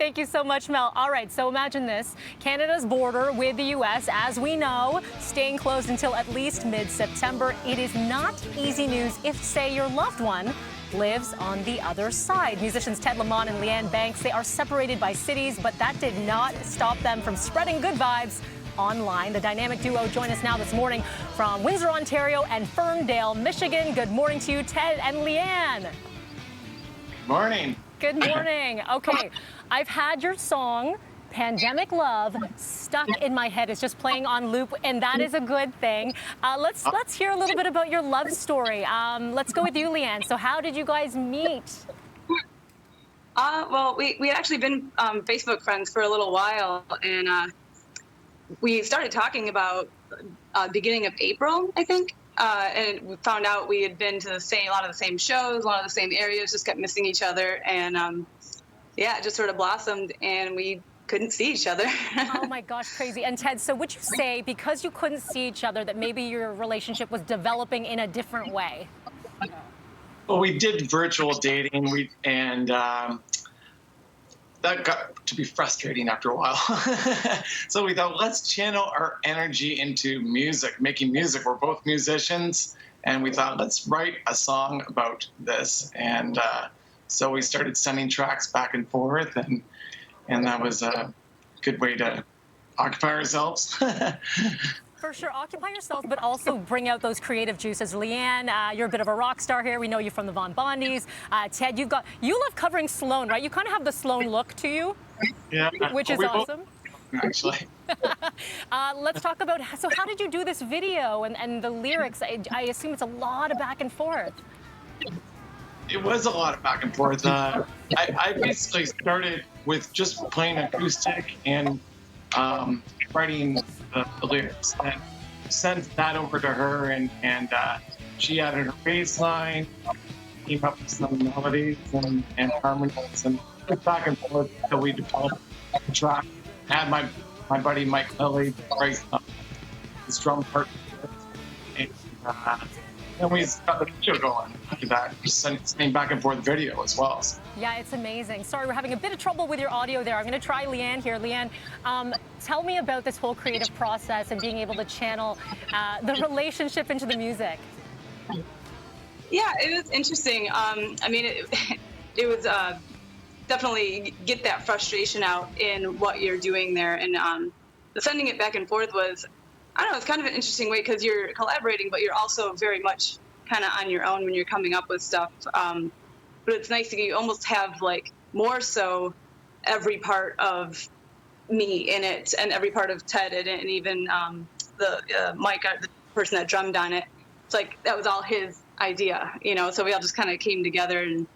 Thank you so much, Mel. All right, so imagine this. Canada's border with the U.S., as we know, staying closed until at least mid-September. It is not easy news if, say, your loved one lives on the other side. Musicians Ted Lamont and Leann Banks, they are separated by cities, but that did not stop them from spreading good vibes online. The dynamic duo join us now this morning from Windsor, Ontario and Ferndale, Michigan. Good morning to you, Ted and Leann. Morning. Good morning. Okay, I've had your song, Pandemic Love, stuck in my head. It's just playing on loop, and that is a good thing. Let's hear a little bit about your love story. Let's go with you, Leann. So how did you guys meet? Well, we had actually been Facebook friends for a little while, and we started talking about beginning of April, I think. And we found out we had been to a lot of the same shows, a lot of the same areas, just kept missing each other. And yeah, it just sort of blossomed and we couldn't see each other. Oh my gosh, crazy. And Ted, so would you say because you couldn't see each other that maybe your relationship was developing in a different way? Well, we did virtual dating, and that got to be frustrating after a while. So we thought, let's channel our energy into music, making music. We're both musicians, and we thought, let's write a song about this. And so we started sending tracks back and forth, and that was a good way to occupy ourselves. For sure, occupy yourself, but also bring out those creative juices. Leann, you're a bit of a rock star here. We know you from the Von Bondies. Ted, you love covering Sloan, right? You kind of have the Sloan look to you, yeah, which is awesome. Actually. Let's talk about, so how did you do this video and the lyrics? I assume it's a lot of back and forth. It was a lot of back and forth. I basically started with just playing acoustic and writing the lyrics, and sent that over to her, and she added her bass line, came up with some melodies and harmonies, and went back and forth until we developed the track. I had my buddy Mike Kelly write his drum part, and then we got the video going after that. Just sending back and forth video as well. Yeah, it's amazing. Sorry, we're having a bit of trouble with your audio there. I'm going to try Leann here. Leann, tell me about this whole creative process and being able to channel the relationship into the music. Yeah, it was interesting. I mean, it was definitely get that frustration out in what you're doing there. And sending it back and forth was, I don't know, it's kind of an interesting way because you're collaborating, but you're also very much kind of on your own when you're coming up with stuff. But it's nice to you almost have like more so every part of me in it and every part of Ted in it, and even the Mike, the person that drummed on it. It's like that was all his idea, you know. So we all just kind of came together and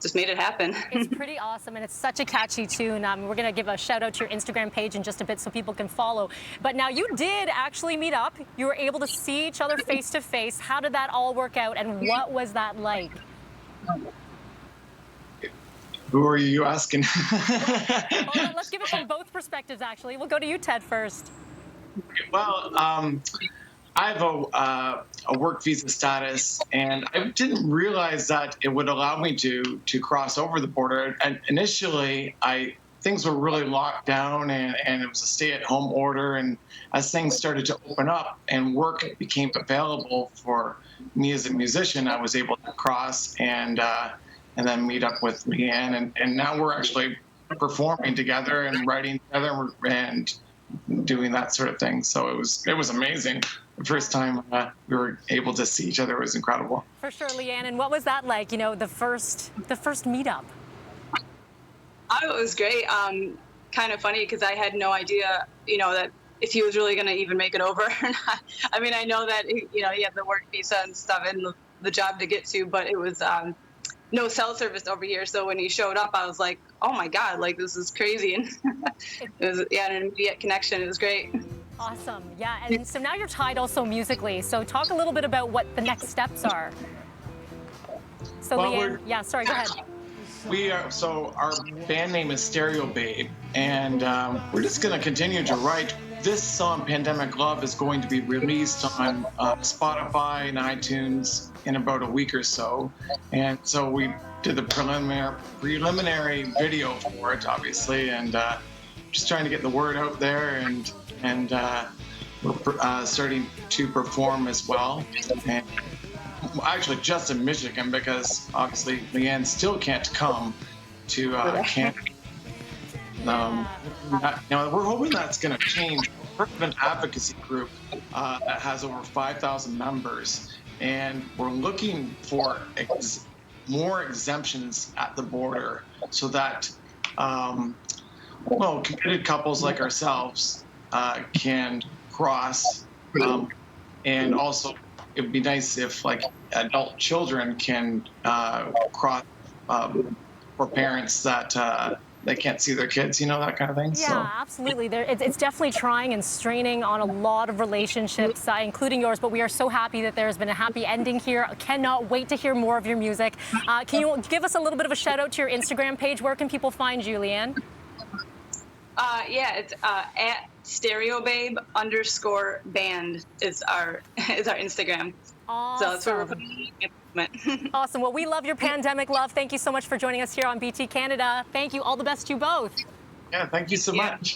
just made it happen. It's pretty awesome, and it's such a catchy tune. We're going to give a shout out to your Instagram page in just a bit so people can follow. But now you did actually meet up. You were able to see each other face to face. How did that all work out, and what was that like? Who are you asking? Well, let's give it from both perspectives, actually. We'll go to you, Ted, first. Well, I have a work visa status, and I didn't realize that it would allow me to cross over the border. And initially, things were really locked down, and it was a stay-at-home order. And as things started to open up and work became available for me as a musician, I was able to cross and then meet up with Leann. And now we're actually performing together and writing together and doing that sort of thing. So it was amazing. The first time we were able to see each other was incredible. For sure, Leann. And what was that like? You know, the first meetup. It was great. Kind of funny because I had no idea, you know, that if he was really going to even make it over or not. I mean, I know that you know he had the work visa and stuff and the job to get to, but it was no cell service over here. So when he showed up, I was like, oh my God, like this is crazy. And it was an immediate connection. It was great. Awesome. Yeah. And so now you're tied also musically. So talk a little bit about what the next steps are. So well, Leann, yeah, sorry, go ahead. So our band name is StereoBabe, and we're just going to continue to write. This song, Pandemic Love, is going to be released on Spotify and iTunes in about a week or so. And so we did the preliminary video for it, obviously, and just trying to get the word out there, and we're starting to perform as well. And actually, just in Michigan, because obviously Leann still can't come to Canada. Now we're hoping that's going to change. We're an advocacy group that has over 5,000 members, and we're looking for more exemptions at the border so that committed couples like ourselves can cross, and also it would be nice if like adult children can cross for parents that they can't see their kids, that kind of thing. Yeah, so. absolutely. It's definitely trying and straining on a lot of relationships, including yours, but we are so happy that there has been a happy ending here. Cannot wait to hear more of your music. Can you give us a little bit of a shout out to your Instagram page? Where can people find you, Leann? It's at StereoBabe _band is our Instagram. Awesome. So that's where we're putting it. Awesome. Well, we love your pandemic love. Thank you so much for joining us here on BT Canada. Thank you. All the best to you both. Yeah, thank you so much.